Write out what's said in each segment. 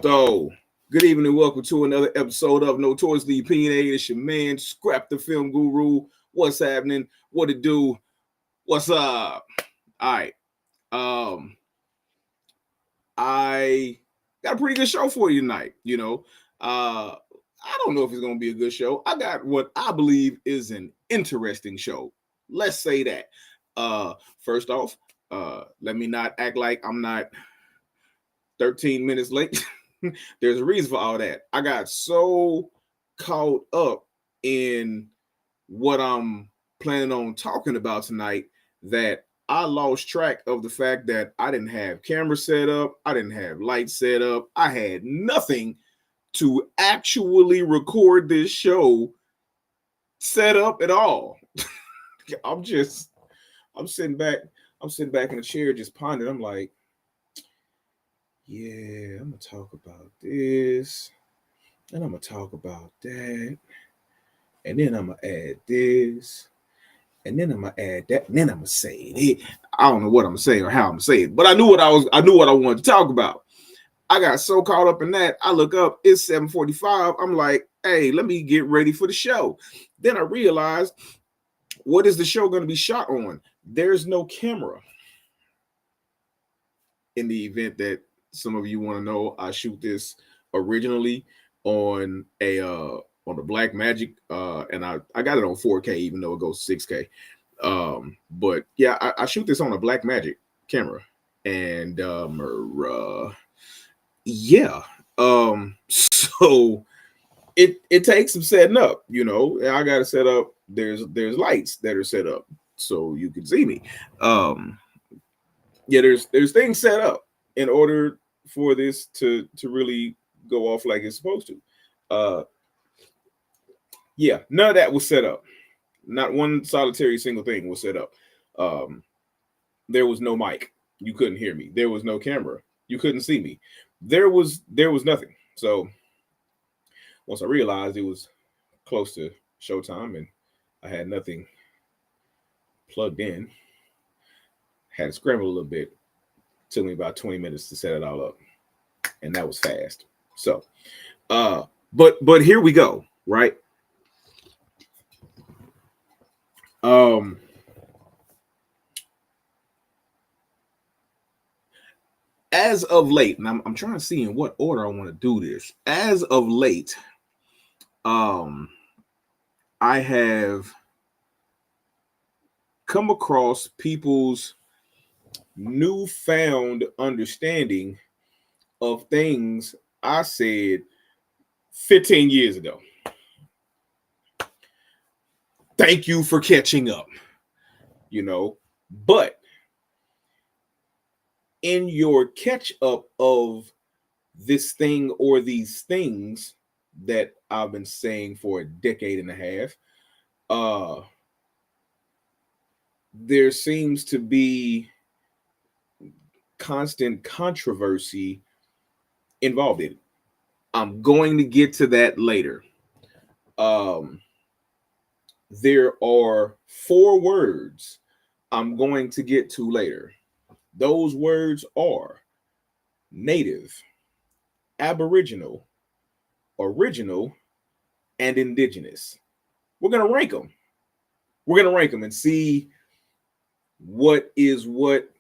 So, good evening. Welcome to another episode of Notoriously Opinionated. It's your man, Scrap the Film Guru. What's happening? What it do? What's up? All right. Um, I got a pretty good show for you tonight. I don't know if it's gonna be a good show. I got what I believe is an interesting show. Let's say that. First off, let me not act like I'm not 13 minutes late. There's a reason for all that. I got so caught up in what I'm planning on talking about tonight that I lost track of the fact that I didn't have camera set up, I didn't have lights set up, I had nothing to actually record this show set up at all. I'm just I'm sitting back, I'm sitting back in the chair just pondering. I'm like, yeah, I'm gonna talk about this, and I'm gonna talk about that, and then I'm gonna add this, and then I'm gonna add that, and then I'm gonna say it. I don't know what I'm gonna say or how I'm gonna say it, but I knew what I wanted to talk about. I got so caught up in that. I look up, it's 7:45. I'm like, hey, let me get ready for the show. Then I realized, what is the show gonna be shot on? There's no camera. In the event that some of you want to know, I shoot this originally on a Black Magic, and I got it on 4K even though it goes 6K. But yeah, I shoot this on a Black Magic camera, and yeah, so it takes some setting up. I got to set up. There's lights that are set up so you can see me. Yeah, there's things set up in order for this to really go off like it's supposed to. Yeah, none of that was set up. Not one solitary single thing was set up. There was no mic. You couldn't hear me. There was no camera. You couldn't see me. There was nothing. So once I realized it was close to showtime and I had nothing plugged in, had to scramble a little bit. Took me about 20 minutes to set it all up, and that was fast. So, but here we go, right? As of late, and I'm trying to see in what order I want to do this. As of late, I have come across people's newfound understanding of things I said 15 years ago. Thank you for catching up, but in your catch up of this thing or these things that I've been saying for a decade and a half, there seems to be constant controversy involved in it. I'm going to get to that later. There are 4 words I'm going to get to later. Those words are native, aboriginal, original, and indigenous. We're going to rank them. We're going to rank them and see what is what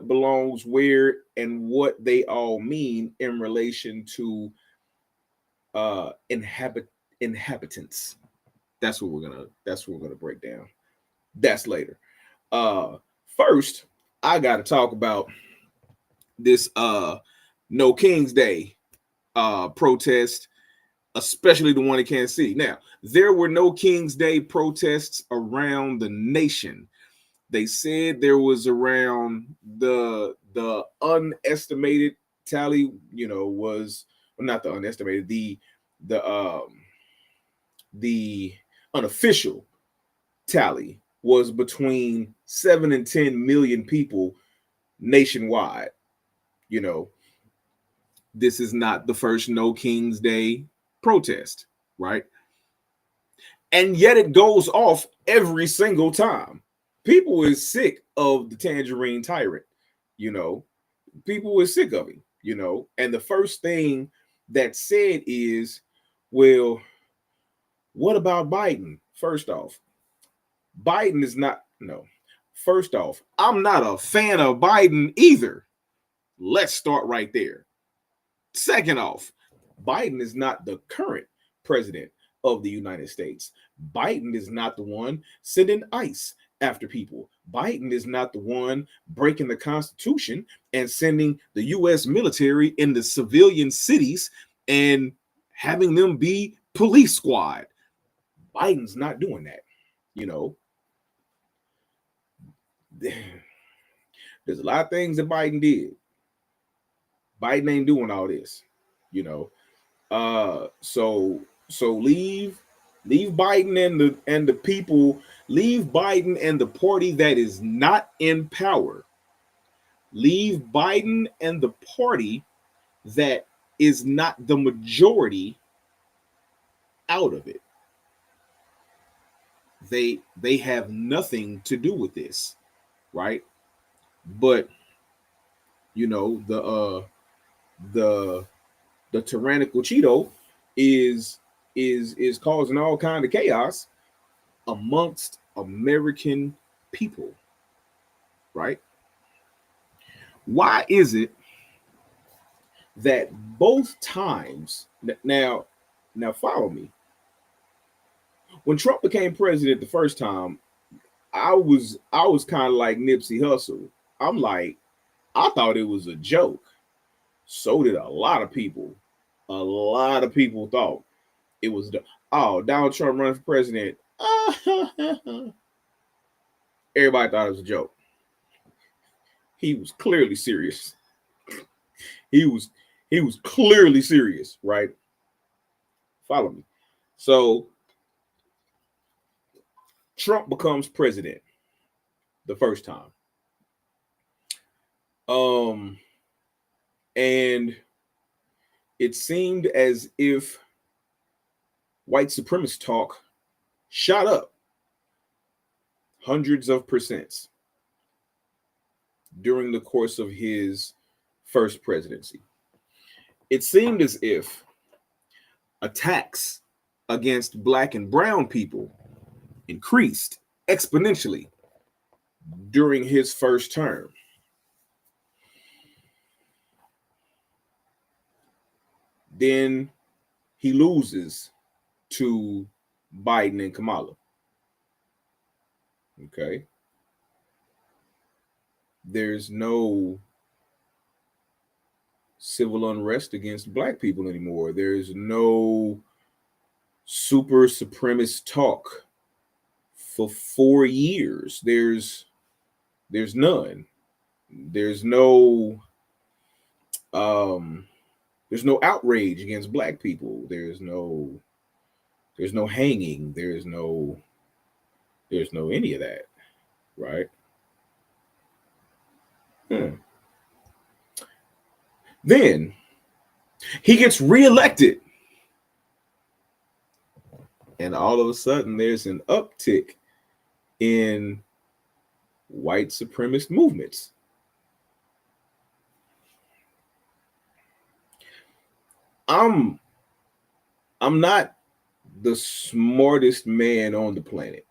belongs where, and what they all mean in relation to inhabitants. That's what we're gonna break down. That's later. First, I gotta talk about this No King's Day protest, especially the one in Kansas City. Now, there were no King's Day protests around the nation. They said there was around the unestimated tally, was, well, not the unestimated, the unofficial tally was between 7 and 10 million people nationwide. This is not the first No King's Day protest, right? And yet it goes off every single time. People is sick of the tangerine tyrant, people is sick of him, and the first thing that said is, well, what about Biden? First off, Biden is not, no. First off, I'm not a fan of Biden either. Let's start right there. Second off, Biden is not the current president of the United States. Biden is not the one sending ICE after people. Biden is not the one breaking the Constitution and sending the U.S. military into civilian cities and having them be police squad. Biden's not doing that. You know, there's a lot of things that Biden did. Biden ain't doing all this, you know. So leave Biden and the people, leave Biden and the party that is not in power. Leave Biden and the party that is not the majority out of it. They have nothing to do with this, right? But you know, the tyrannical Cheeto is causing all kind of chaos amongst American people, right? Why is it that both times now follow me? When Trump became president the first time, I was kind of like Nipsey Hussle. I'm like, I thought it was a joke. So did a lot of people. A lot of people thought it was Donald Trump running for president. Everybody thought it was a joke. He was clearly serious. He was clearly serious, right? Follow me. So Trump becomes president the first time. And it seemed as if white supremacist talk shot up hundreds of percents during the course of his first presidency. It seemed as if attacks against black and brown people increased exponentially during his first term. Then he loses to Biden and Kamala. Okay. There's no civil unrest against black people anymore. There's no super supremacist talk for 4 years. There's none. There's no outrage against black people. There's no hanging. There's no any of that, right? Then he gets reelected, and all of a sudden there's an uptick in white supremacist movements. I'm not the smartest man on the planet,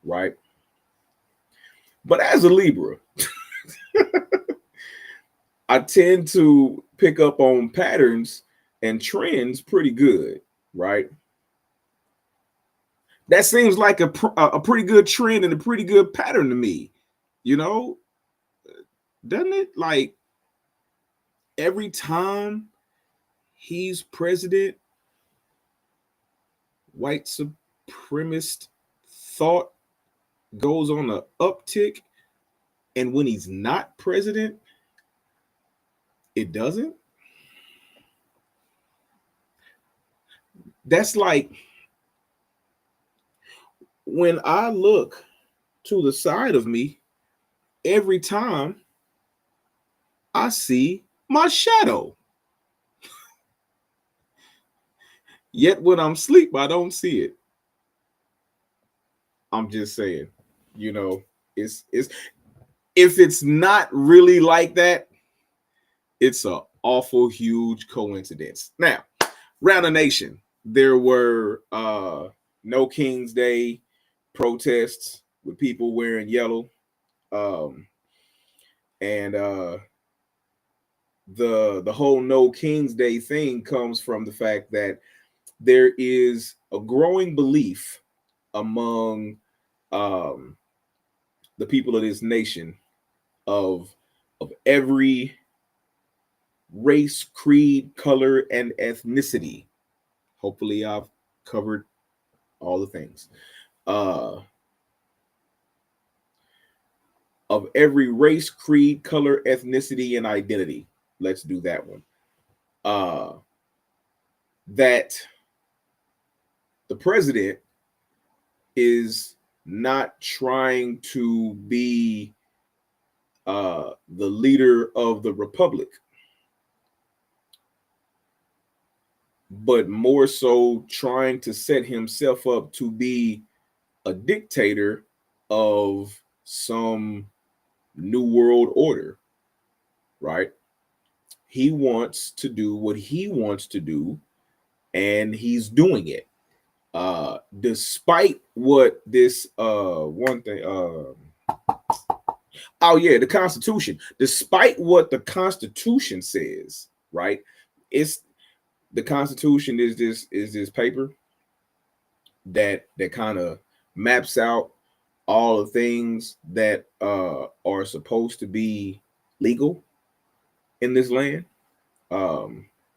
right? But as a Libra, I tend to pick up on patterns and trends pretty good, right? That seems like a pretty good trend and a pretty good pattern to me, you know? Doesn't it? Like every time he's president, white supremacist thought goes on an uptick, and when he's not president, it doesn't. That's like when I look to the side of me, every time I see my shadow. Yet when I'm asleep, I don't see it. I'm just saying, you know, it's if it's not really like that, it's a awful huge coincidence. Now, around the nation, there were No King's Day protests with people wearing yellow. And the whole No King's Day thing comes from the fact that there is a growing belief among the people of this nation of every race, creed, color, and ethnicity. Hopefully, I've covered all the things. Of every race, creed, color, ethnicity, and identity. Let's do that one. That the president is not trying to be the leader of the republic, but more so trying to set himself up to be a dictator of some new world order, right? He wants to do what he wants to do, and he's doing it. Despite what this one thing, the Constitution. Despite what the Constitution says, right? It's the Constitution is this paper that kind of maps out all the things that are supposed to be legal in this land.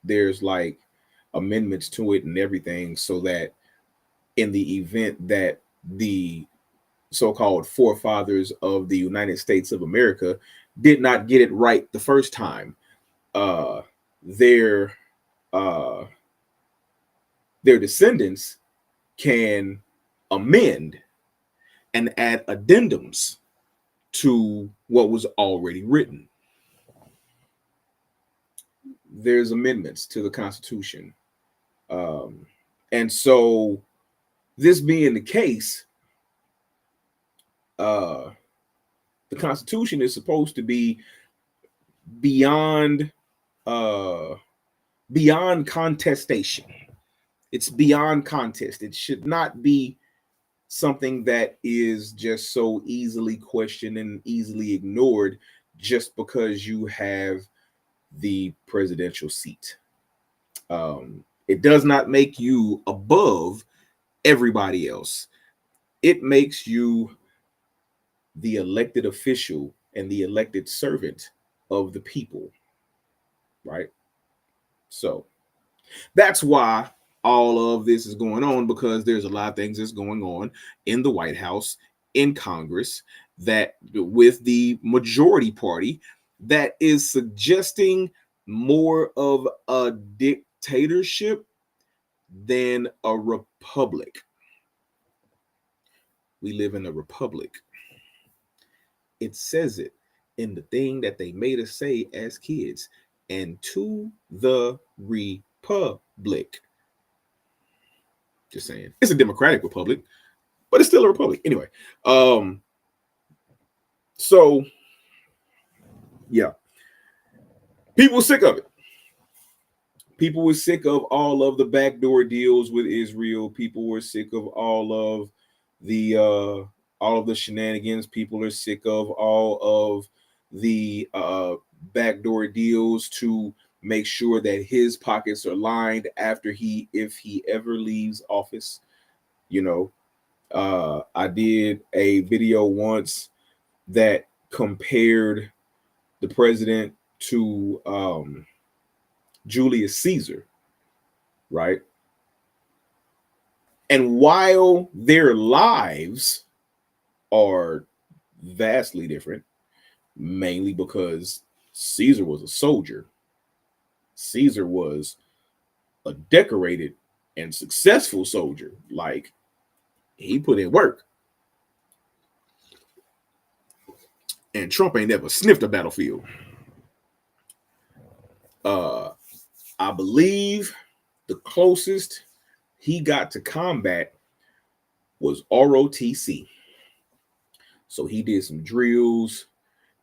There's like amendments to it and everything, so that in the event that the so-called forefathers of the United States of America did not get it right the first time, their descendants can amend and add addendums to what was already written. There's amendments to the Constitution. And so this being the case, the Constitution is supposed to be beyond contestation. It's beyond contest. It should not be something that is just so easily questioned and easily ignored just because you have the presidential seat. It does not make you above everybody else. It makes you the elected official and the elected servant of the people, right? So that's why all of this is going on, because there's a lot of things that's going on in the White House, in Congress, that with the majority party that is suggesting more of a dictatorship than a republic. We live in a republic. It says it in the thing that they made us say as kids, and to the republic. Just saying. It's a democratic republic, but it's still a republic. Anyway, so yeah. People were sick of it. People were sick of all of the backdoor deals with Israel. People were sick of all of the shenanigans. People are sick of all of the backdoor deals to make sure that his pockets are lined after if he ever leaves office. You know, I did a video once that compared the president to Julius Caesar, right? And while their lives are vastly different, mainly because Caesar was a soldier, Caesar was a decorated and successful soldier. Like, he put in work. And Trump ain't never sniffed a battlefield. I believe the closest he got to combat was ROTC. So he did some drills,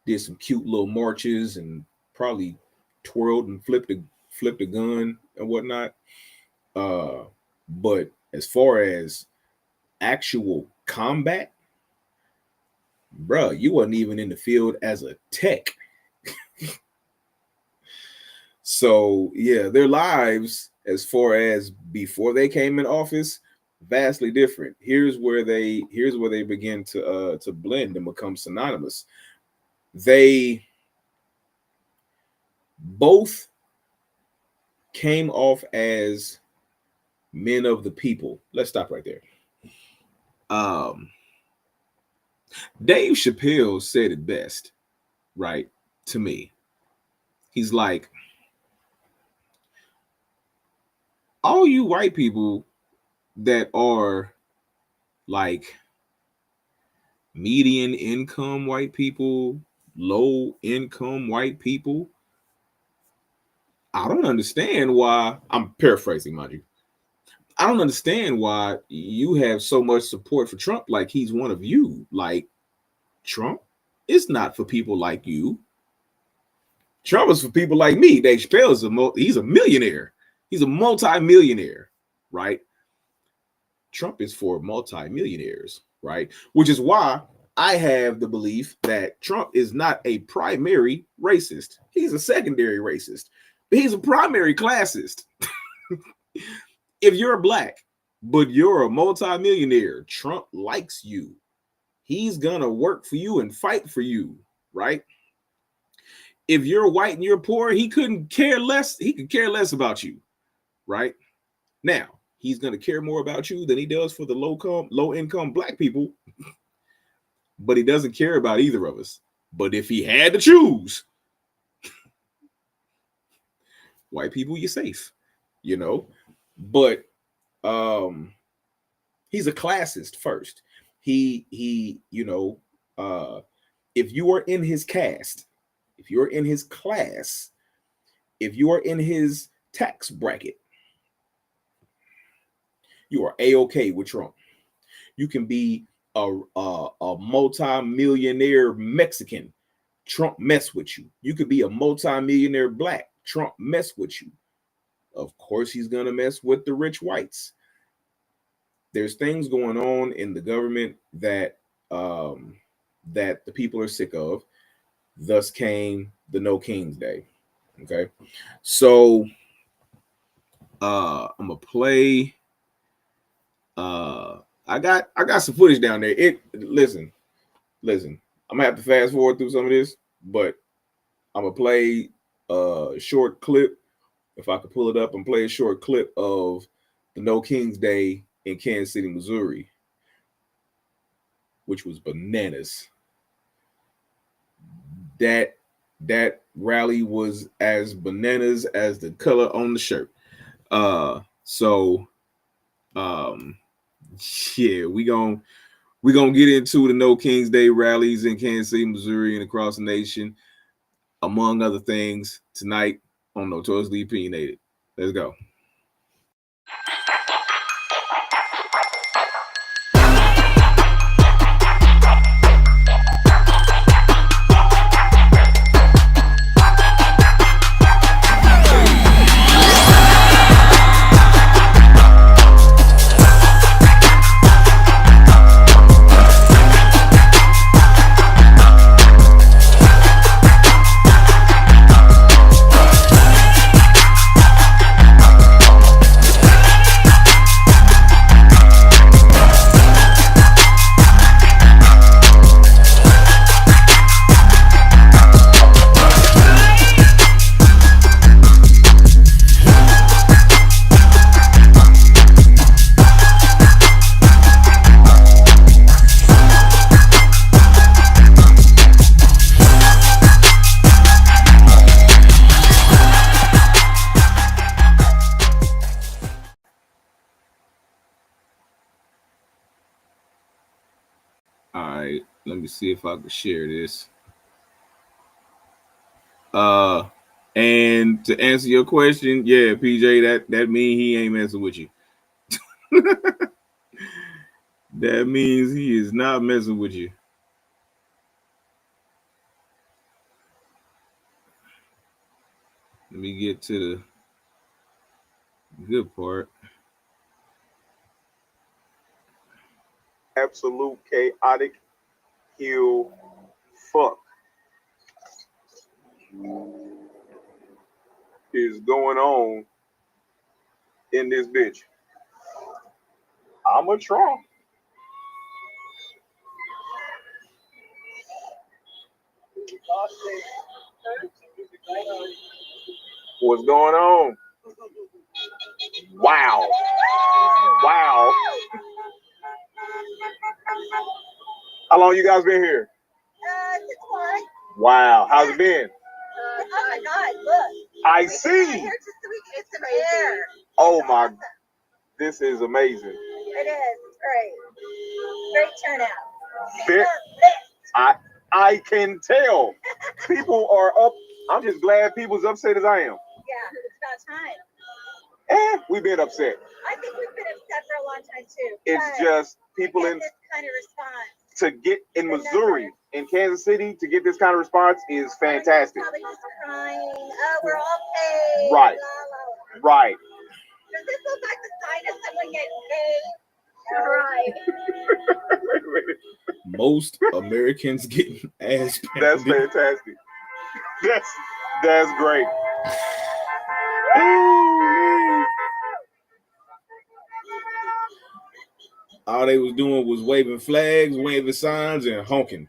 did some cute little marches, and probably twirled and flipped a gun and whatnot. But as far as actual combat, bruh, you wasn't even in the field as a tech. So yeah, their lives, as far as before they came in office, vastly different. Here's where they begin to blend and become synonymous. They both came off as men of the people. Let's stop right there. Dave Chappelle said it best, right? To me, he's like, all you white people that are like median income white people, low income white people, I don't understand why. I'm paraphrasing, mind you. I don't understand why you have so much support for Trump, like he's one of you. Like, Trump is not for people like you. Trump is for people like me. Dave Chappelle is he's a millionaire. He's a multi-millionaire, right? Trump is for multi-millionaires, right? Which is why I have the belief that Trump is not a primary racist. He's a secondary racist, but he's a primary classist. If you're black, but you're a multi-millionaire, Trump likes you. He's gonna work for you and fight for you, right? If you're white and you're poor, he couldn't care less. He could care less about you, right? Now, he's gonna care more about you than he does for the low income black people, but he doesn't care about either of us. But if he had to choose, white people, you're safe, you know. But he's a classist first. He you know, if you are in his caste, if you're in his class, if you are in his tax bracket, you are A-okay with Trump. You can be a multi-millionaire Mexican, Trump mess with you. You could be a multi-millionaire black, Trump mess with you. Of course, he's gonna mess with the rich whites. There's things going on in the government that that the people are sick of. Thus came the No Kings Day. Okay, so I'm gonna play. I got some footage down there. Listen. I'm gonna have to fast forward through some of this, but I'm gonna play a short clip. If I could pull it up and play a short clip of the No Kings Day in Kansas City, Missouri, which was bananas. That rally was as bananas as the color on the shirt. Yeah, we gonna get into the No Kings Day rallies in Kansas City, Missouri, and across the nation, among other things, tonight on Notoriously Opinionated. Let's go. All right, let me see if I can share this. And to answer your question, yeah, PJ, that means he ain't messing with you. That means he is not messing with you. Let me get to the good part. Absolute chaotic heel fuck is going on in this bitch. I'm a try. What's going on? Wow. Wow. How long you guys been here? It's fun. Wow. How's it been? Oh my God, look. I see. Here just so we can get some air. Oh my. This is amazing. It is. It's great. Great turnout. I can tell. People are up. I'm just glad people's upset as I am. Yeah, it's about time. We've been upset. I think we've been upset for a long time too. It's just people in this kind of response. To get in Missouri, in Kansas City, to get this kind of response is fantastic. Probably just crying. Oh, we're all paid. Right. Blah, blah. Right. Does this look like the sign of someone getting paid? All right. Wait a minute. Most Americans getting ass pounded. That's fantastic. That's great. Oh, man. All they was doing was waving flags, waving signs, and honking.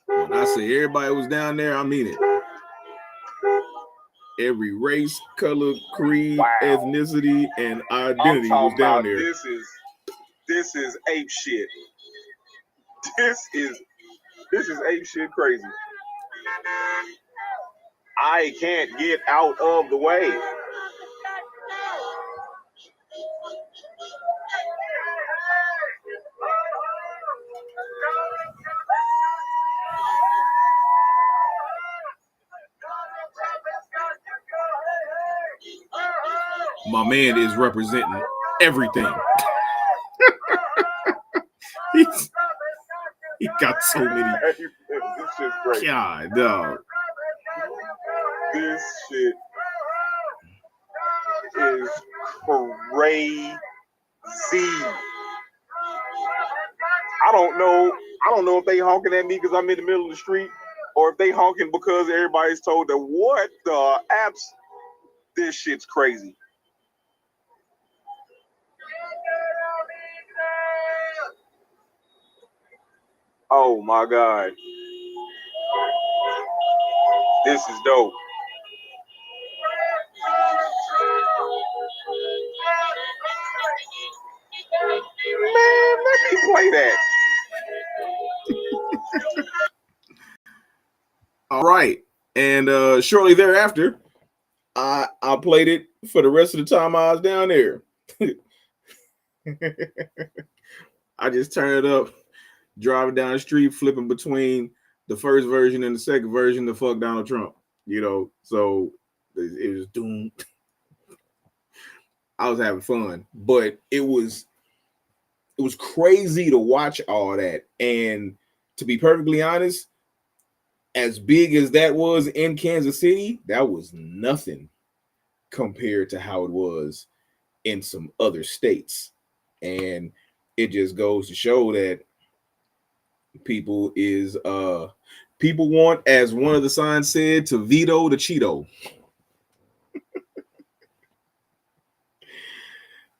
When I say everybody was down there, I mean it. Every race, color, creed, ethnicity, and identity was down there. This is ape shit. This is ape shit crazy. I can't get out of the way. My man is representing everything. He got so many. This shit's great. God, dog. This shit is crazy. I don't know if they honking at me because I'm in the middle of the street, or if they honking because everybody's told that what the apps. This shit's crazy. Oh my God. This is dope. Man, let me play that. All right. And shortly thereafter, I played it for the rest of the time I was down there. I just turned it up, driving down the street, flipping between the first version and the second version to fuck Donald Trump. You know, so it was doomed. I was having fun, but it was crazy to watch all that. And to be perfectly honest, as big as that was in Kansas City, that was nothing compared to how it was in some other states. And it just goes to show that people want, as one of the signs said, to veto the Cheeto.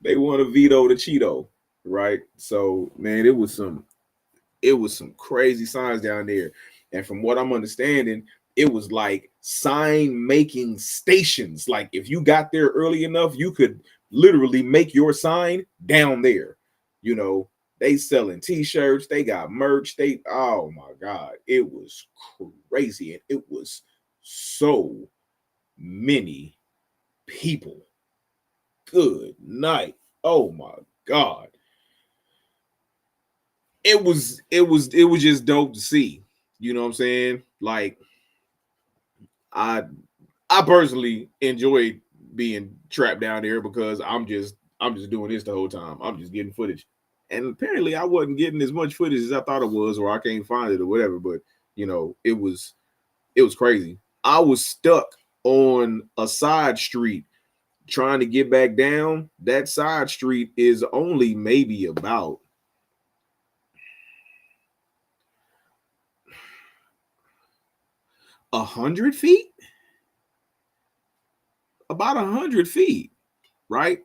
They want to veto the Cheeto, right? So, man, it was some crazy signs down there. And from what I'm understanding, it was like sign making stations. Like if you got there early enough, you could literally make your sign down there. You know, they selling t-shirts, they got merch, oh my God, it was crazy. And it was so many people. Good night. Oh my God. it was just dope to see. You know what I'm saying? Like I I personally enjoyed being trapped down there because I'm just doing this the whole time. I'm just getting footage. And apparently I wasn't getting as much footage as I thought it was, or I can't find it or whatever. But it was crazy. I was stuck on a side street trying to get back down. That side street is only maybe about 100 feet, about 100 feet, right?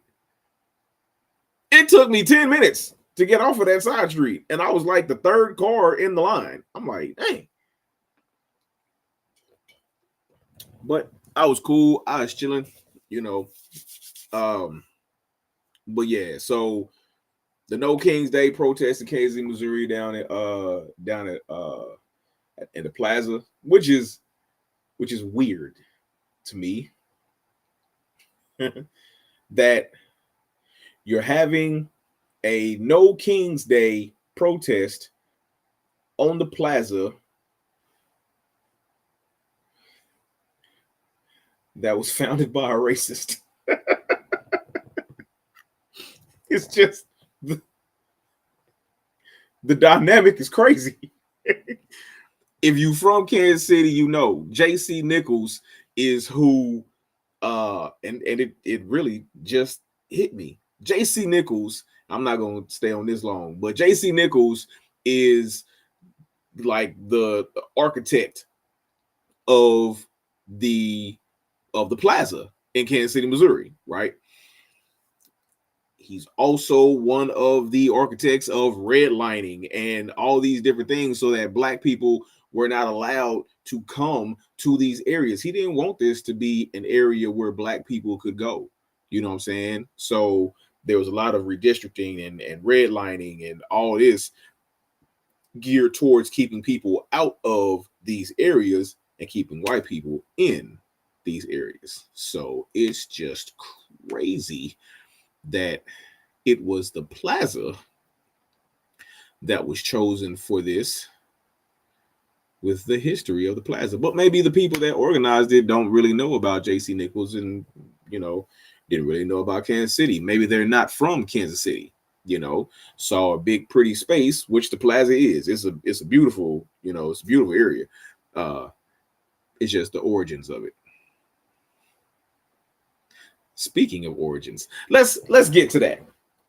It took me 10 minutes to get off of that side street, and I was like the third car in the line. I'm like, dang. But I was cool. I was chilling, you know. Um, but yeah, so the No Kings Day protest in Kansas City, Missouri, down at in the plaza, which is weird to me that you're having a No Kings Day protest on the plaza that was founded by a racist. It's just the dynamic is crazy. If you from Kansas City, you know JC Nichols is who and it really just hit me. JC Nichols, I'm not gonna stay on this long, but JC Nichols is like the architect of the plaza in Kansas City, Missouri, right? He's also one of the architects of redlining and all these different things so that black people were not allowed to come to these areas. He didn't want this to be an area where black people could go. You know what I'm saying? So there was a lot of redistricting and redlining and all this geared towards keeping people out of these areas and keeping white people in these areas. So it's just crazy that it was the plaza that was chosen for this with the history of the plaza. But maybe the people that organized it don't really know about JC Nichols and, didn't really know about Kansas City. Maybe they're not from Kansas City, saw a big, pretty space, which the plaza is. It's a beautiful, it's a beautiful area. It's just the origins of it. Speaking of origins, let's get to that.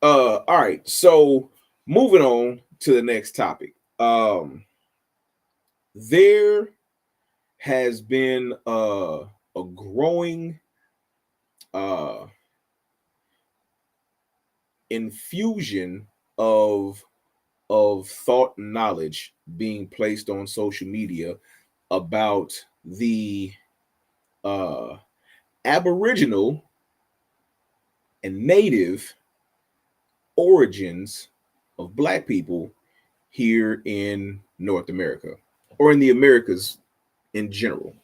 All right, so moving on to the next topic. There has been a growing infusion of thought and knowledge being placed on social media about the Aboriginal and Native origins of Black people here in North America or in the Americas in general.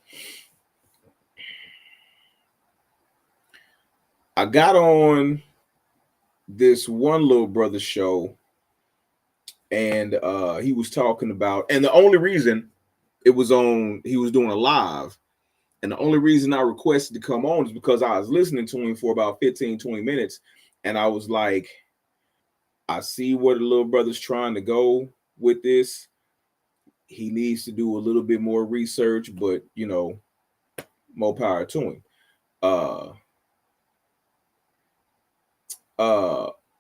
I got on this one little brother show and he was talking about, and the only reason it was on, he was doing a live, and the only reason I requested to come on is because I was listening to him for about 15-20 minutes, and I was like, I see where the little brother's trying to go with this. He needs to do a little bit more research, but more power to him.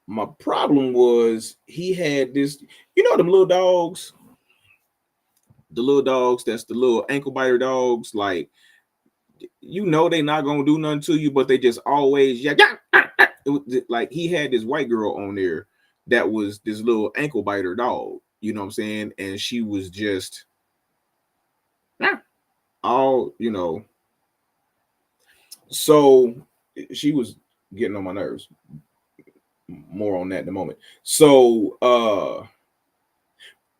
My problem was he had this, them little dogs, that's the little ankle biter dogs, like, they not gonna do nothing to you, but they just always like he had this white girl on there that was this little ankle biter dog, you know what I'm saying? And she was just all, so she was getting on my nerves. More on that in a moment. So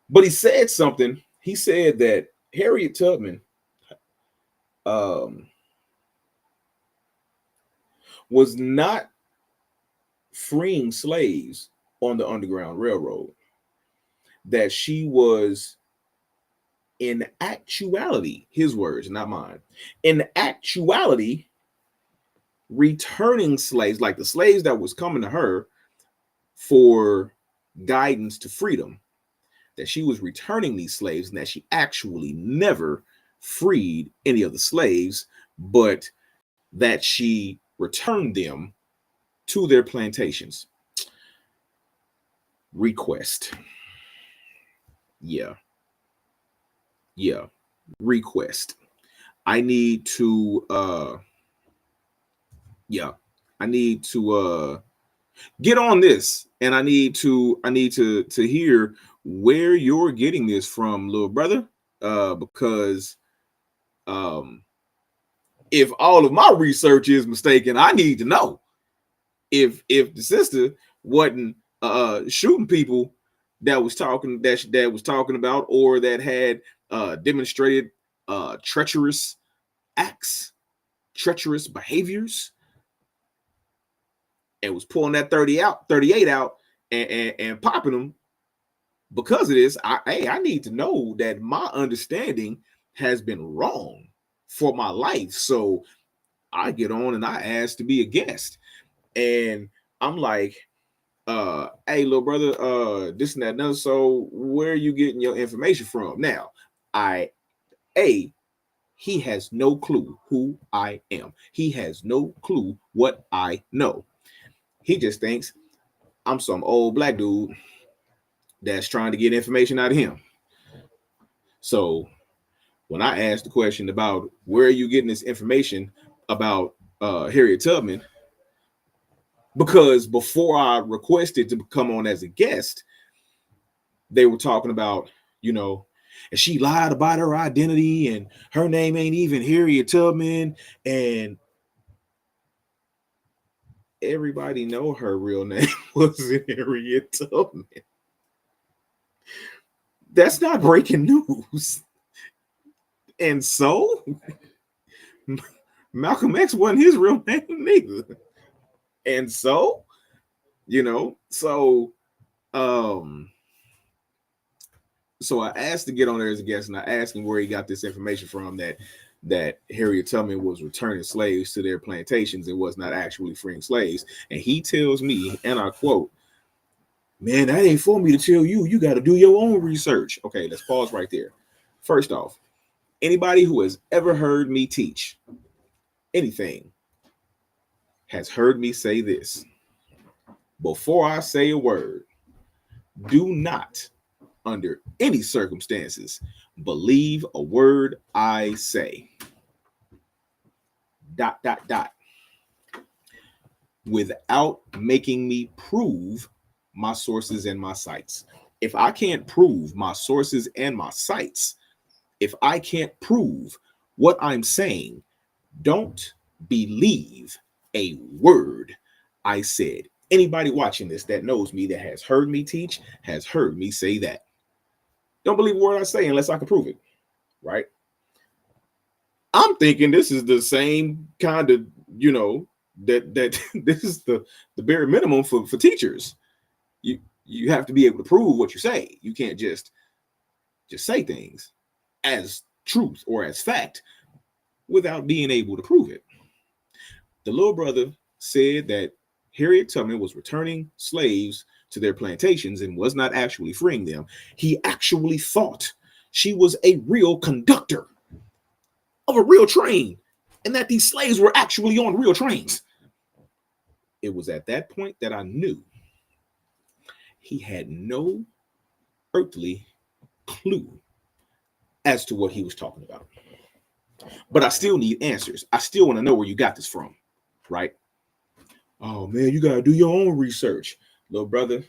but he said something. He said that Harriet Tubman was not freeing slaves on the Underground Railroad. that she was, in actuality, his words, not mine, in actuality, returning slaves, like the slaves that was coming to her for guidance to freedom, that she was returning these slaves and that she actually never freed any of the slaves, but that she returned them to their plantations. Request. Yeah. Request. I need to get on this, and I need to hear where you're getting this from, little brother, because if all of my research is mistaken, I need to know if the sister wasn't shooting people that was talking about, or that had demonstrated treacherous acts, treacherous behaviors, and was pulling that 38 out and popping them because of this. I need to know that my understanding has been wrong for my life. So I get on and I ask to be a guest. And I'm like, hey, little brother, this and that, and other. So where are you getting your information from? Now, he has no clue who I am. He has no clue what I know. He just thinks I'm some old black dude that's trying to get information out of him. So when I asked the question about where are you getting this information about Harriet Tubman, because before I requested to come on as a guest, they were talking about, and she lied about her identity and her name ain't even Harriet Tubman, and everybody know her real name wasn't Harriet Tubman. That's not breaking news. And so Malcolm X wasn't his real name neither. And so, so I asked to get on there as a guest, and I asked him where he got this information from that Harriet Tubman was returning slaves to their plantations and was not actually freeing slaves. And he tells me, and I quote, "Man, that ain't for me to tell you. You got to do your own research." Okay, let's pause right there. First off, anybody who has ever heard me teach anything has heard me say this. Before I say a word, do not, under any circumstances, believe a word I say. ... Without making me prove my sources and my sites. If I can't prove my sources and my sites, if I can't prove what I'm saying, don't believe a word I said. Anybody watching this that knows me, that has heard me teach, has heard me say that. Don't believe a word I say unless I can prove it, right? I'm thinking this is the same kind of, that this is the bare minimum for teachers. You have to be able to prove what you say. You can't just say things as truth or as fact without being able to prove it. The little brother said that Harriet Tubman was returning slaves to their plantations and was not actually freeing them. He actually thought she was a real conductor of a real train and that these slaves were actually on real trains. It was at that point that I knew he had no earthly clue as to what he was talking about. But I still need answers. I still want to know where you got this from, right? Oh man, you got to do your own research. Little brother,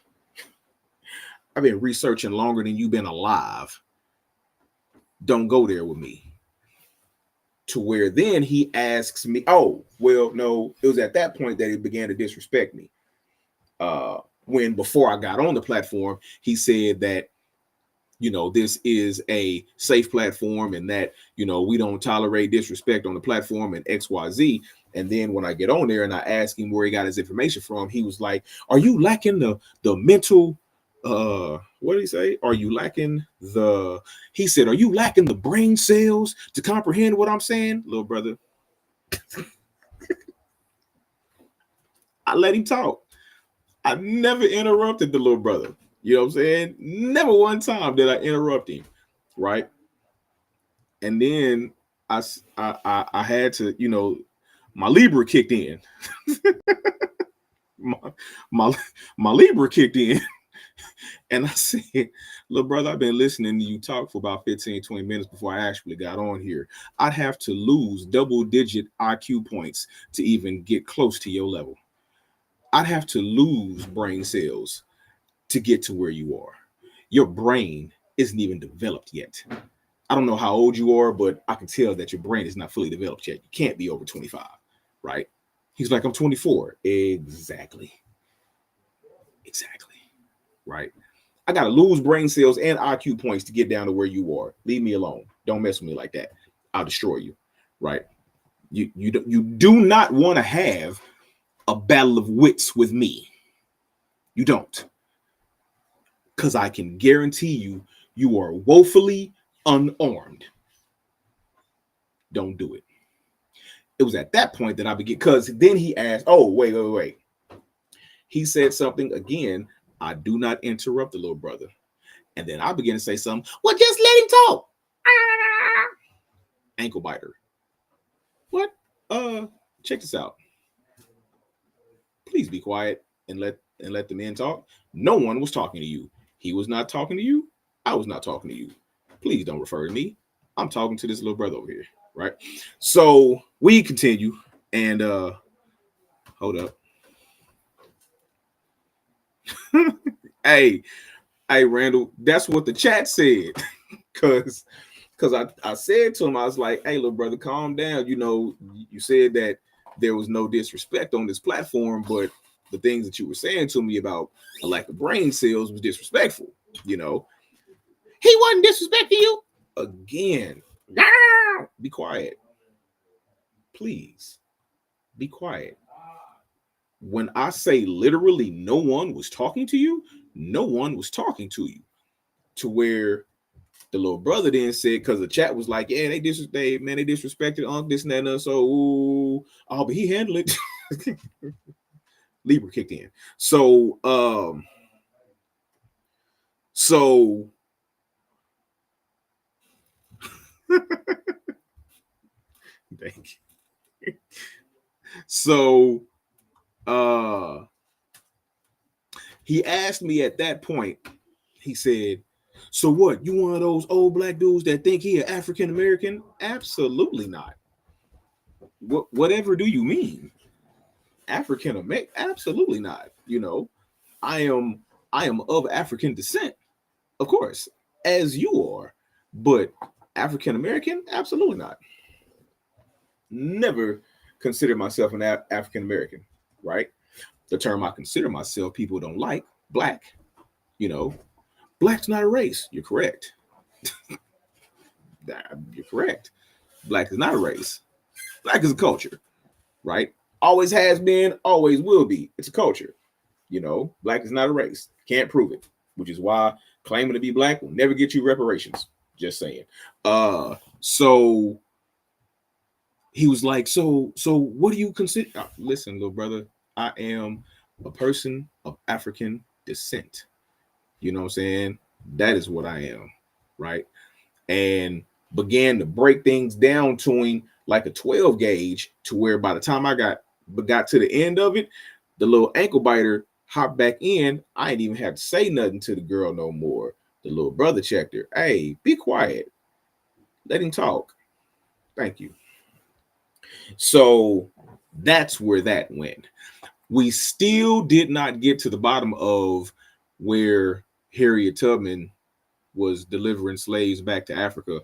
I've been researching longer than you've been alive. Don't go there with me. To where then he asks me, oh, well, no, it was at that point that he began to disrespect me. When before I got on the platform, he said that, this is a safe platform and that, we don't tolerate disrespect on the platform and XYZ. And then when I get on there and I ask him where he got his information from, he was like, are you lacking the mental what did he say? Are you lacking the, he said, are you lacking the brain cells to comprehend what I'm saying? Little brother, I let him talk. I never interrupted the little brother. You know what I'm saying? Never one time did I interrupt him, right? And then I had to, you know, my Libra kicked in. my, my my Libra kicked in. And I said, little brother, I've been listening to you talk for about 15, 20 minutes before I actually got on here. I'd have to lose double-digit IQ points to even get close to your level. I'd have to lose brain cells to get to where you are. Your brain isn't even developed yet. I don't know how old you are, but I can tell that your brain is not fully developed yet. You can't be over 25, right? He's like, I'm 24. Exactly. Right? I got to lose brain cells and IQ points to get down to where you are. Leave me alone. Don't mess with me like that. I'll destroy you, right? You do not want to have a battle of wits with me. You don't. Because I can guarantee you, you are woefully unarmed. Don't do it. It was at that point that I began, because then he asked, oh, wait. He said something again. I do not interrupt the little brother. And then I began to say something. Well, just let him talk. Ankle biter. What? Check this out. Please be quiet and let the men talk. No one was talking to you. He was not talking to you. I was not talking to you. Please don't refer to me. I'm talking to this little brother over here, right? So we continue, and hold up. Hey, Randall, that's what the chat said. Cause I said to him, I was like, hey, little brother, calm down. You know, you said that there was no disrespect on this platform, but the things that you were saying to me about a lack of brain cells was disrespectful. You know, he wasn't disrespecting you. Again, be quiet. Please be quiet. When I say literally no one was talking to you, no one was talking to you. To where the little brother then said, because the chat was like, yeah, they disrespected Unc, this and that, and so, ooh, oh, but he handled it. Libra kicked in. So thank you. So he asked me at that point, he said, so what, you one of those old black dudes that think he an African American? Absolutely not. Whatever do you mean? African American? Absolutely not. You know, I am of African descent, of course, as you are, but African American? Absolutely not. Never consider myself an African American, right? The term I consider myself, people don't like, black. You know, black's not a race. You're correct. You're correct. Black is not a race. Black is a culture, right? Always has been, always will be. It's a culture. You know, black is not a race. Can't prove it, which is why claiming to be black will never get you reparations. Just saying. So he was like, so what do you consider? Listen, little brother, I am a person of African descent. You know what I'm saying? That is what I am, right? And began to break things down to him like a 12 gauge, to where by the time I got to the end of it, the little ankle biter hopped back in. I didn't even have to say nothing to the girl no more. The little brother checked her. Hey, be quiet. Let him talk. Thank you. So that's where that went. We still did not get to the bottom of where Harriet Tubman was delivering slaves back to Africa.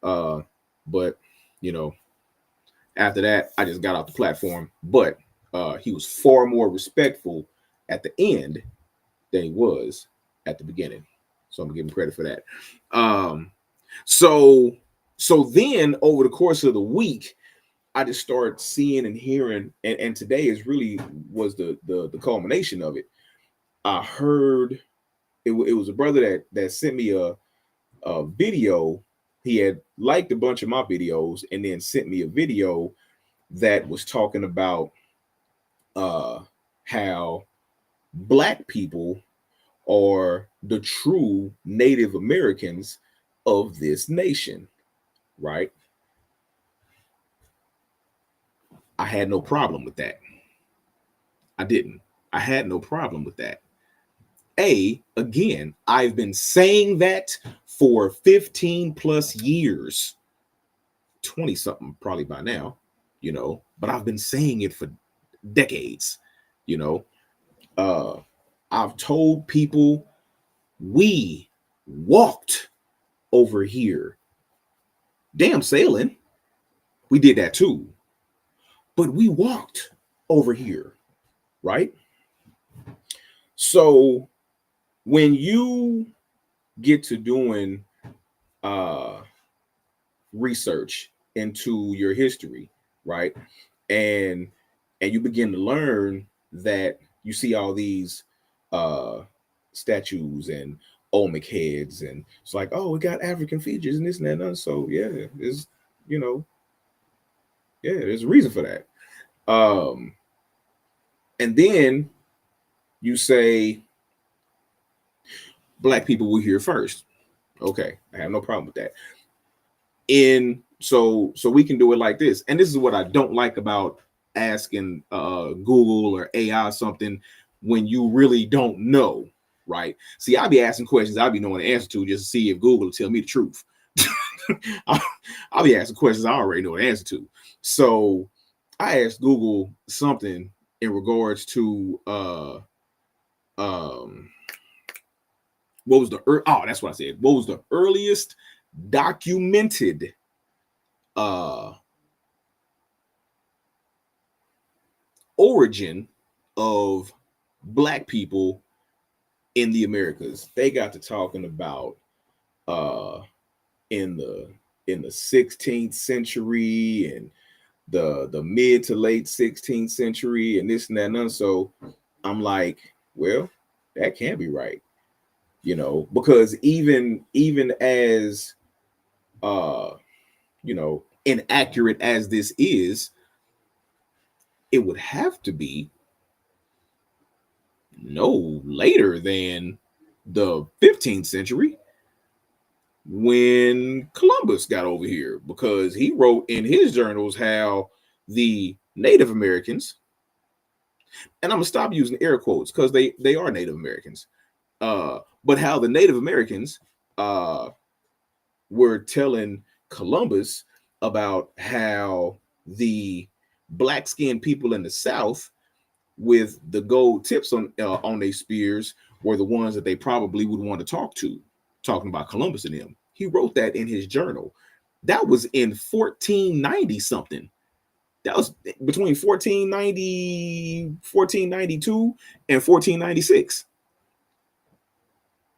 But, you know, after that, I just got off the platform. But he was far more respectful at the end than he was at the beginning. So I'm gonna give him credit for that. So then over the course of the week, I just started seeing and hearing, and today is really was the culmination of it. I heard it was a brother that sent me a video. He had liked a bunch of my videos and then sent me a video that was talking about how black people are the true Native Americans of this nation, right? I had no problem with that. I didn't. I had no problem with that. Again, I've been saying that for 15 plus years, 20 something probably by now, but I've been saying it for decades, you know. I've told people we walked over here. Damn sailing. We did that too. But we walked over here, right? So when you get to doing research into your history, right? And you begin to learn that you see all these statues and Olmec heads, and it's like, oh, we got African features and this and that. And so yeah, there's there's a reason for that. And then you say black people were here first. Okay, I have no problem with that. So we can do it like this. And this is what I don't like about asking Google or AI something when you really don't know, right? See, I'll be asking questions I'll be knowing the answer to just to see if Google will tell me the truth. I'll be asking questions I already know the answer to. So I asked Google something in regards to what was that's what I said. What was the earliest documented origin of black people in the Americas? They got to talking about in the 16th century and the mid to late 16th century and this and that and that. So I'm like, well, that can't be right, because even as inaccurate as this is, it would have to be no later than the 15th century when Columbus got over here, because he wrote in his journals how the Native Americans, and I'm gonna stop using air quotes because they are Native Americans, but how the Native Americans were telling Columbus about how the black-skinned people in the South with the gold tips on their spears were the ones that they probably would want to talk to, talking about Columbus and them. He wrote that in his journal. That was in 1490 something. That was between 1492 and 1496.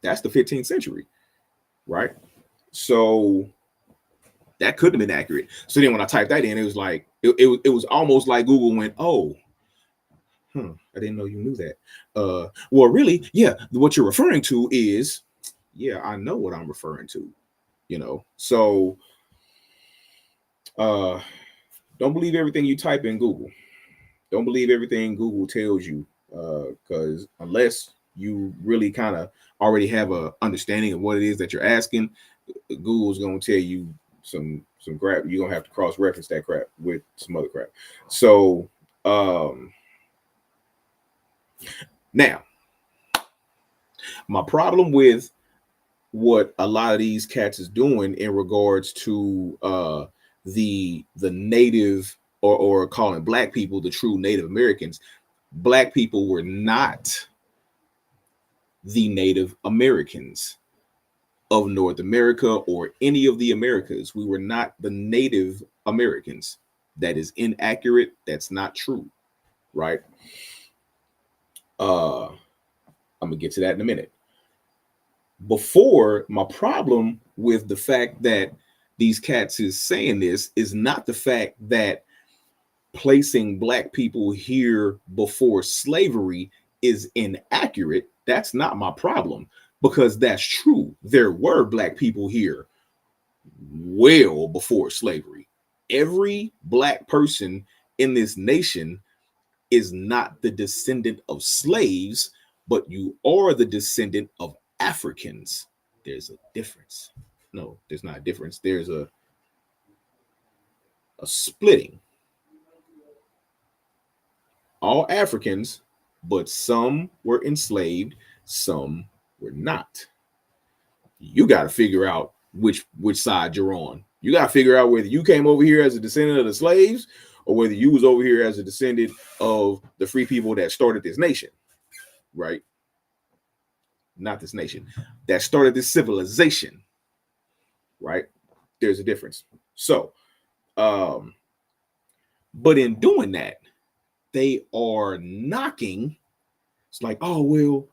That's the 15th century, right? So that couldn't have been accurate. So then when I typed that in, it was like, it was almost like Google went, oh, I didn't know you knew that. Well, really, yeah, what you're referring to is, yeah, I know what I'm referring to, So don't believe everything you type in Google. Don't believe everything Google tells you, because unless you really kind of already have a understanding of what it is that you're asking, Google's going to tell you some crap. You're going to have to cross-reference that crap with some other crap. So now, my problem with what a lot of these cats is doing in regards to the native or calling black people the true Native Americans, black people were not the Native Americans of North America or any of the Americas. We were not the Native Americans. That is inaccurate. That's not true, right? I'm gonna get to that in a minute. Before, my problem with the fact that these cats is saying this is not the fact that placing black people here before slavery is inaccurate. That's not my problem. because that's true. There were black people here well before slavery. Every black person in this nation is not the descendant of slaves, but you are the descendant of Africans. There's a difference. No, there's not a difference. There's a splitting. All Africans, but some were enslaved, some were not. You got to figure out which side you're on. You got to figure out whether you came over here as a descendant of the slaves or whether you was over here as a descendant of the free people that started this nation, right? Not this nation, that started this civilization, right? There's a difference. So, but in doing that, they are knocking. It's like, oh, well,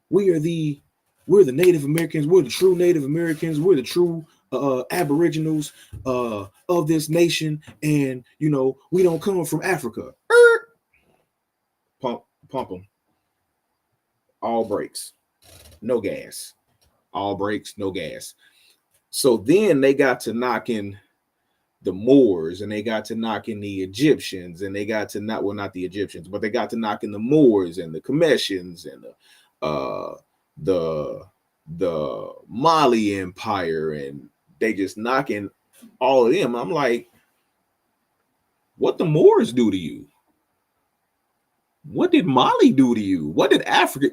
we're the Native Americans. We're the true Native Americans. We're the true Aboriginals of this nation. And, you know, we don't come from Africa. Pump them. All brakes. No gas. All brakes, no gas. So then they got to knocking the Moors, and they got to knocking the Egyptians, and they got to not the Egyptians, but they got to knocking the Moors and the Cometians and the Mali Empire, and they just knocking all of them. I'm like, what the Moors do to you? What did Mali do to you? What did Africa?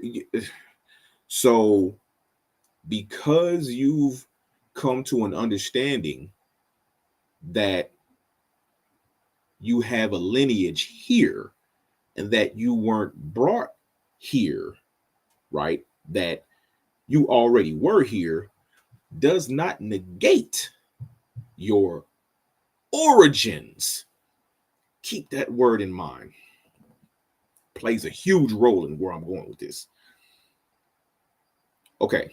So, because you've come to an understanding that you have a lineage here and that you weren't brought here, right? That you already were here, does not negate your origins. Keep that word in mind. Plays a huge role in where I'm going with this. Okay.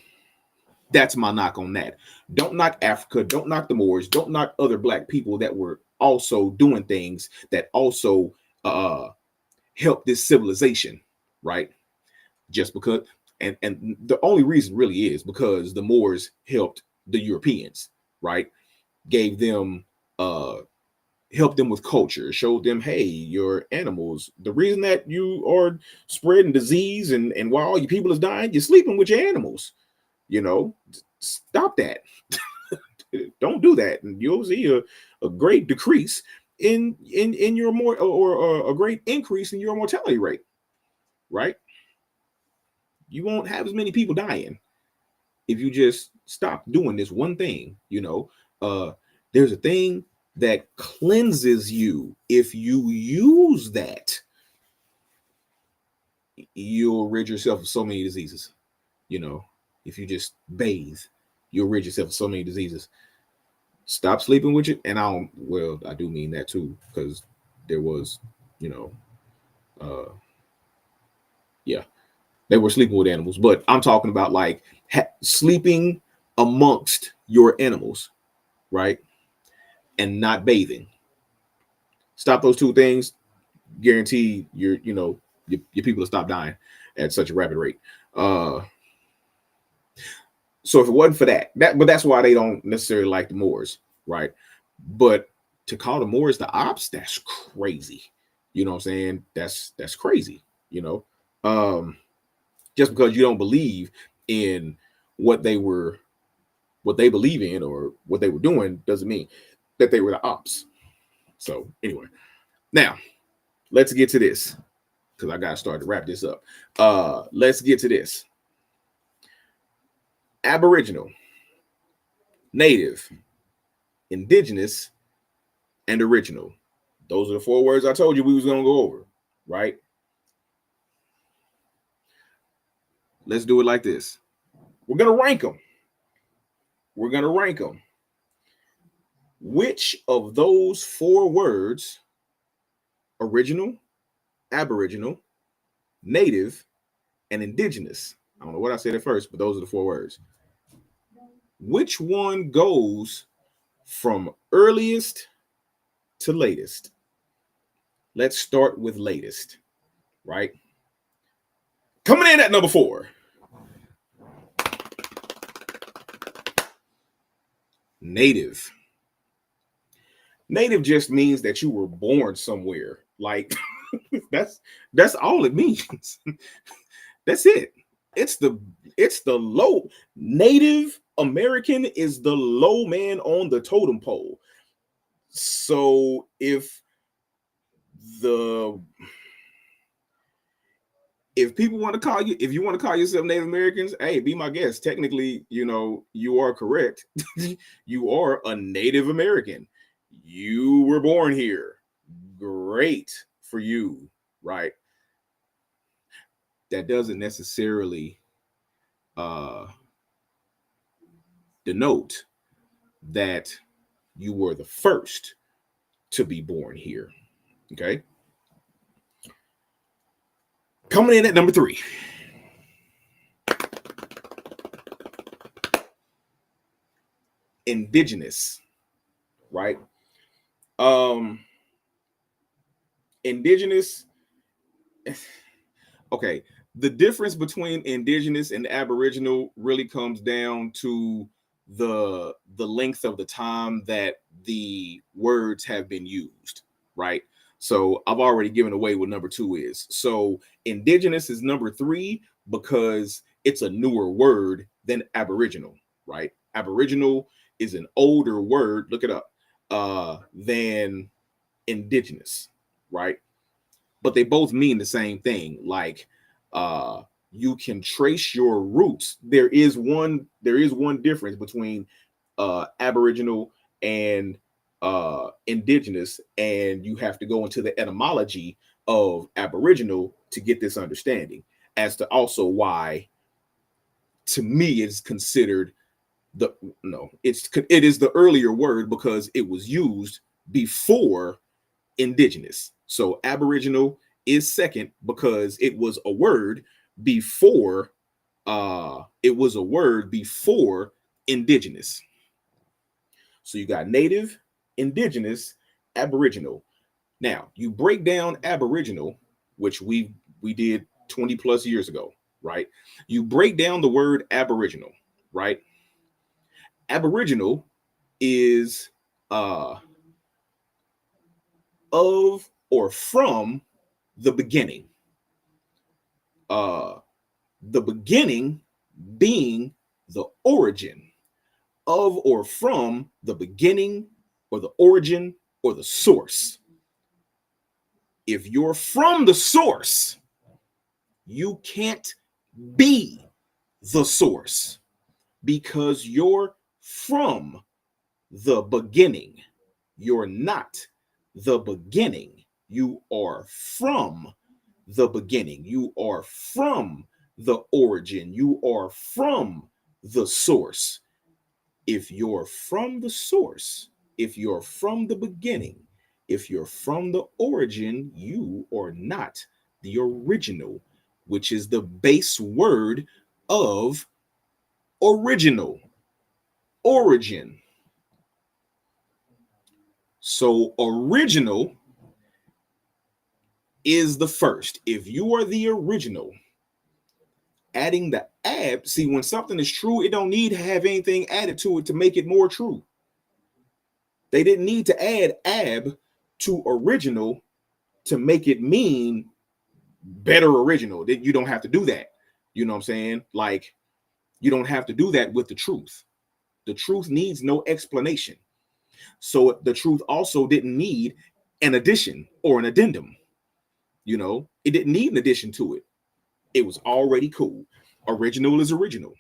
That's my knock on that. Don't knock Africa. Don't knock the Moors. Don't knock other black people that were also doing things that also helped this civilization, right? Just because, and the only reason really is because the Moors helped the Europeans, right? Gave them, helped them with culture, showed them, hey, your animals, the reason that you are spreading disease and while all your people is dying, you're sleeping with your animals. You know, stop that. Don't do that, and you'll see a great decrease in your or a great increase in your mortality rate. Right? You won't have as many people dying if you just stop doing this one thing. You know, there's a thing that cleanses you. If you use that, you'll rid yourself of so many diseases. You know. If you just bathe, you'll rid yourself of so many diseases. Stop sleeping with you. And I do mean that too, because there was, you know, yeah, they were sleeping with animals. But I'm talking about like sleeping amongst your animals, right? And not bathing. Stop those two things. Guarantee your people will stop dying at such a rapid rate. So if it wasn't for but that's why they don't necessarily like the Moors, right? But to call the Moors the ops, that's crazy. You know what I'm saying? That's crazy, you know. Just because you don't believe in what they believe in or what they were doing doesn't mean that they were the ops. So anyway, now let's get to this because I gotta start to wrap this up. Let's get to this. Aboriginal, Native, Indigenous, and Original. Those are the 4 words I told you we was going to go over, right? Let's do it like this. We're going to rank them. Which of those 4 words, original, Aboriginal, Native, and Indigenous, I don't know what I said at first, but those are the 4 words. Which one goes from earliest to latest? Let's start with latest, right? Coming in at number 4. Native. Native just means that you were born somewhere. Like that's all it means. That's it. It's the low. Native American is the low man on the totem pole. So the if people want to call you, if you want to call yourself Native Americans, hey, be my guest. Technically, you are correct. You are a Native American. You were born here. Great for you, right? That doesn't necessarily denote that you were the first to be born here. Okay. Coming in at number 3. Indigenous, right? Indigenous. Okay. The difference between indigenous and aboriginal really comes down to the length of the time that the words have been used, right? So I've already given away what number 2 is. So indigenous is number 3 because it's a newer word than aboriginal, right? Aboriginal is an older word, look it up, than indigenous, right? But they both mean the same thing. Like you can trace your roots. There is one difference between aboriginal and indigenous, and you have to go into the etymology of aboriginal to get this understanding as to also why, to me, it's considered it is the earlier word because it was used before indigenous. So aboriginal is second because it was a word before indigenous. So you got native, indigenous, aboriginal. Now you break down aboriginal, which we did 20 plus years ago, right? You break down the word aboriginal, right? Aboriginal is of or from the beginning. The beginning being the origin of or from the beginning or the origin or the source. If you're from the source, you can't be the source because you're from the beginning. You're not the beginning. You are from the beginning. You are from the origin. You are from the source. If you're from the source, if you're from the beginning, if you're from the origin, you are not the original, which is the base word of original, origin. So original is the first. If you are the original, adding the ab, see, when something is true, it don't need to have anything added to it to make it more true. They didn't need to add ab to original to make it mean better original. You don't have to do that. You know what I'm saying? Like, you don't have to do that with the truth. The truth needs no explanation. So the truth also didn't need an addition or an addendum. It didn't need an addition to it. It was already cool. Original is original,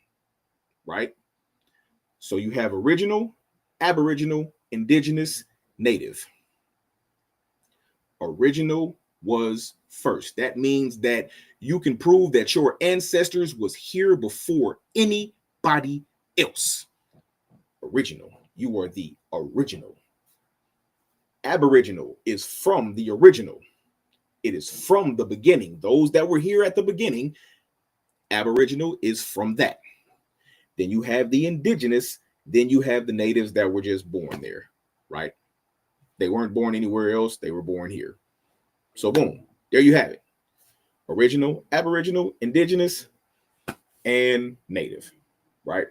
right? So you have original, aboriginal, indigenous, native. Original was first. That means that you can prove that your ancestors was here before anybody else. Original. You are the original. Aboriginal is from the original. It is from the beginning. Those that were here at the beginning, aboriginal is from that. Then you have the indigenous. Then you have the natives that were just born there, right? They weren't born anywhere else. They were born here. So boom, there you have it. Original, aboriginal, indigenous, and native, right?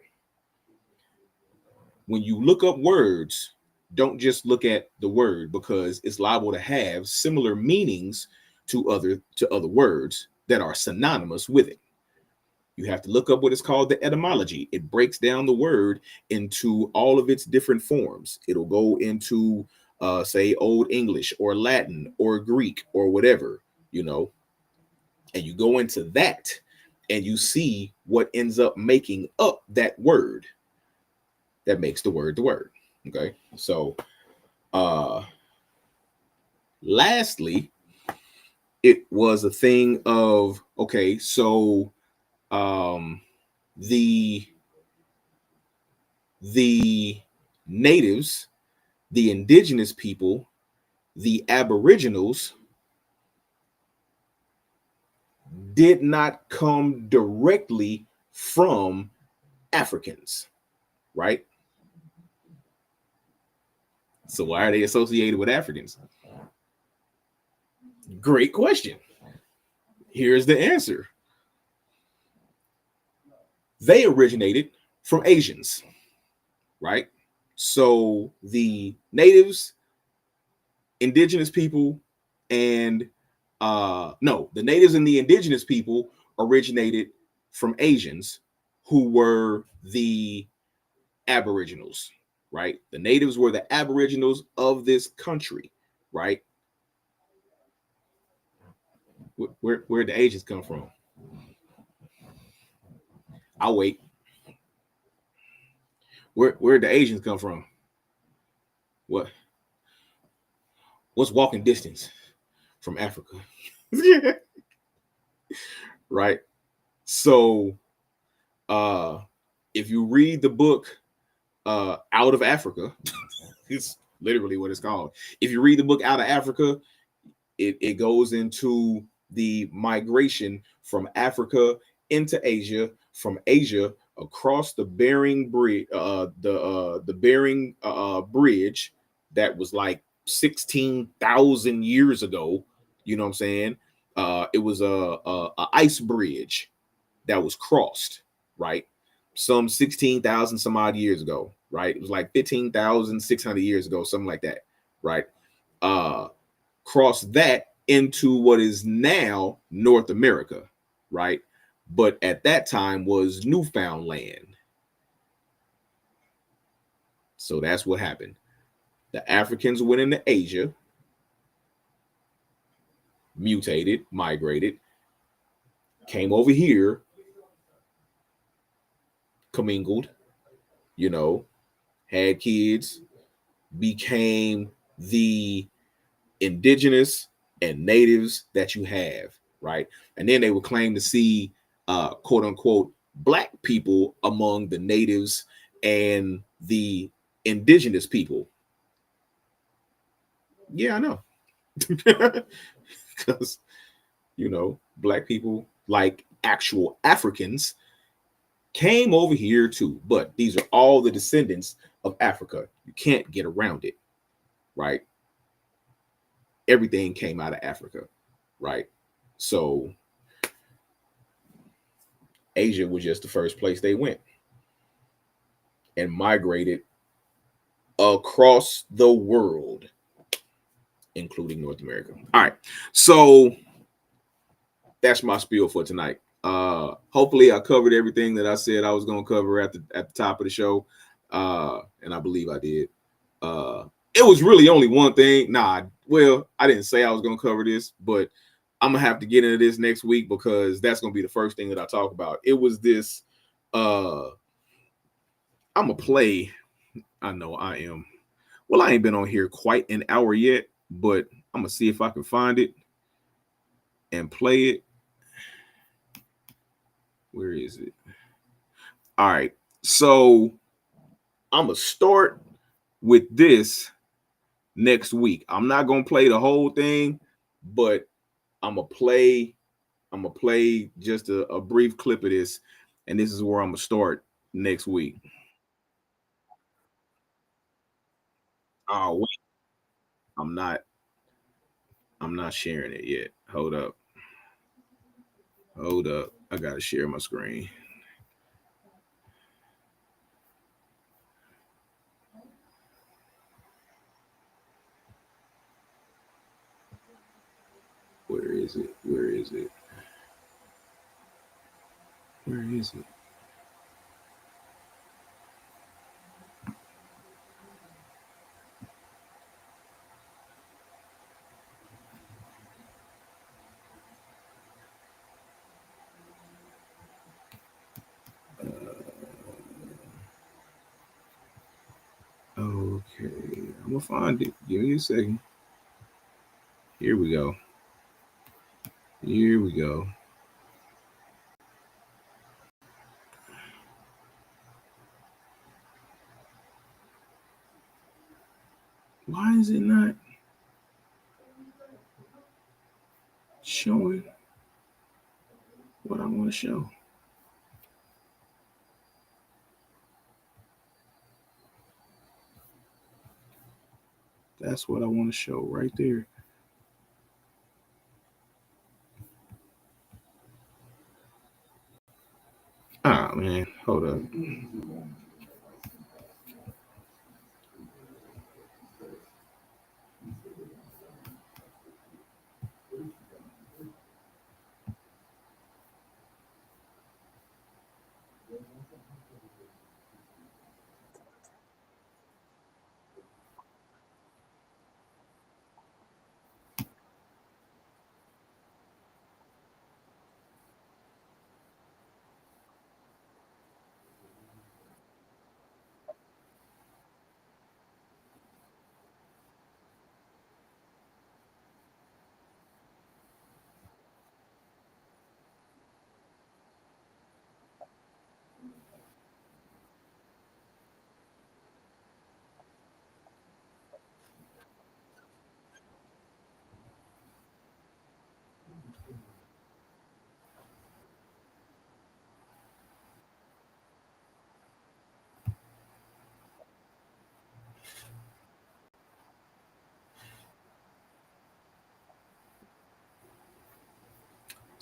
when you look up words, don't just look at the word, because it's liable to have similar meanings to other words that are synonymous with it. You have to look up what is called the etymology. It breaks down the word into all of its different forms. It'll go into say Old English or Latin or Greek or whatever, you know, and you go into that and you see what ends up making up that word that makes the word. Okay. So lastly, it was a thing of, okay, so the natives, the indigenous people, the aboriginals did not come directly from Africans, right? So why are they associated with Africans? Great question. Here's the answer. They originated from Asians, right? So the natives, indigenous people, and the natives and the indigenous people originated from Asians, who were the aboriginals, right? The natives were the aboriginals of this country, right? Where'd the Asians come from? I'll wait. Where'd the Asians come from? What's walking distance from Africa? Right? So if you read the book Out of Africa, it's literally what it's called. If you read the book Out of Africa, it goes into the migration from Africa into Asia, from Asia across the Bering Bridge, the Bering Bridge that was like 16,000 years ago. You know what I'm saying? It was a ice bridge that was crossed, right? Some 16,000 some odd years ago, right? It was like 15,600 years ago, something like that, right? Cross that into what is now North America, right? But at that time was Newfoundland. So that's what happened. The Africans went into Asia, mutated, migrated, came over here, commingled, you know, had kids, became the indigenous and natives that you have, right? And then they would claim to see quote unquote black people among the natives and the indigenous people. Yeah, I know. Because black people, like actual Africans, came over here too. But these are all the descendants of Africa. You can't get around it, right? Everything came out of Africa, right? So Asia was just the first place they went and migrated across the world, including North America. All right. So that's my spiel for tonight. Hopefully I covered everything that I said I was going to cover at the top of the show. And I believe I did. It was really only one thing. I didn't say I was going to cover this, but I'm going to have to get into this next week because that's going to be the first thing that I talk about. It was this, I'm going to play. I know I am. Well, I ain't been on here quite an hour yet, but I'm going to see if I can find it and play it. Where is it? All right. So I'm going to start with this next week. I'm not going to play the whole thing, but I'm going to play just a brief clip of this. And this is where I'm going to start next week. Oh, wait. I'm not sharing it yet. Hold up. I got to share my screen. is it? Where is it? Where is it? Okay, I'm gonna find it. Give me a second. Here we go. Here we go. Why is it not showing what I want to show? That's what I want to show right there. Ah, man, hold up.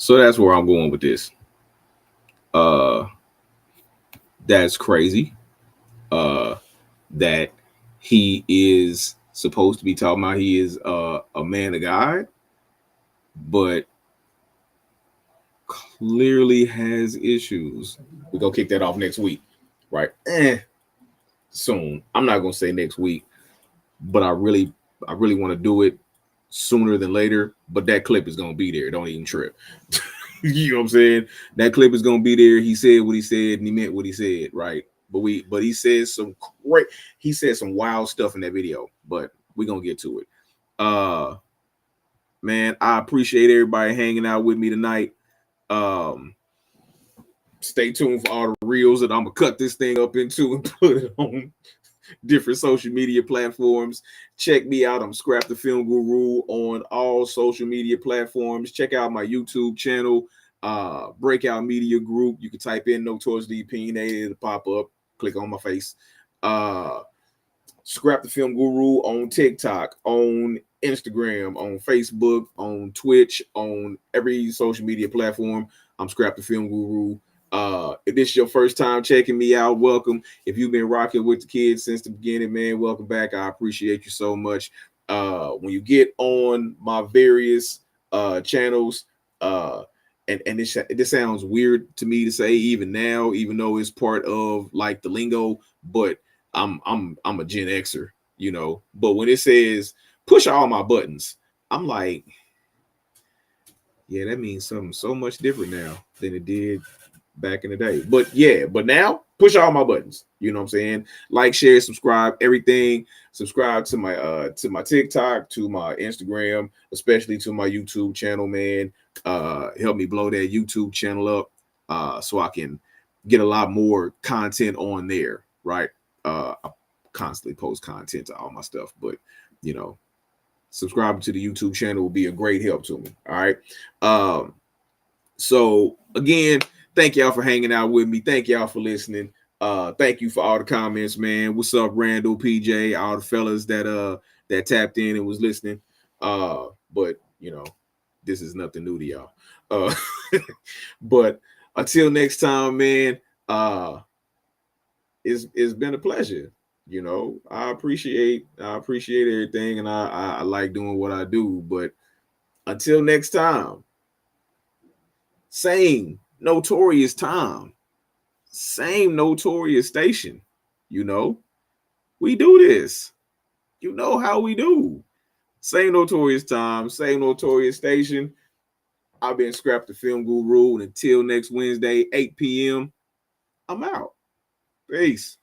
So that's where I'm going with this. Uh, that's crazy. That he is supposed to be talking about he is a man of God, but clearly has issues. We're gonna kick that off next week, right? Soon. I'm not gonna say next week, but I really want to do it sooner than later. But that clip is gonna be there. Don't even trip. You know what I'm saying? That clip is gonna be there. He said what he said, and he meant what he said, right? But he said some wild stuff in that video. But we're gonna get to it. Man, I appreciate everybody hanging out with me tonight. Stay tuned for all the reels that I'm gonna cut this thing up into and put it on different social media platforms. Check me out. I'm Scrap the Film Guru on all social media platforms. Check out my YouTube channel, Breakout Media Group. You can type in No Towards the Opinionated, it'll pop up. Click on my face. Scrap the Film Guru on TikTok, on Instagram, on Facebook, on Twitch, on every social media platform. I'm Scrap the Film Guru. If this is your first time checking me out, welcome. If you've been rocking with the kids since the beginning, man, welcome back. I appreciate you so much. When you get on my various channels, and this sounds weird to me to say even now, even though it's part of like the lingo, but I'm a Gen Xer, you know. But when it says push all my buttons, I'm like, yeah, that means something so much different now than it did back in the day. But yeah, but now push all my buttons. You know what I'm saying? Like, share, subscribe, everything. Subscribe to my TikTok, to my Instagram, especially to my YouTube channel, man. Help me blow that YouTube channel up so I can get a lot more content on there, right? I constantly post content to all my stuff, but you know, subscribing to the YouTube channel will be a great help to me. All right. So again, thank y'all for hanging out with me. Thank y'all for listening. Thank you for all the comments, man. What's up, Randall, PJ, all the fellas that tapped in and was listening. But you know, this is nothing new to y'all. But until next time, man, it's been a pleasure. You know, I appreciate everything, and I like doing what I do. But Until next time, same notorious time, same notorious station. You know, we do this. You know how we do. Same notorious time, same notorious station. I've been Scrap the Film Guru. And until next Wednesday, 8 p.m., I'm out. Peace.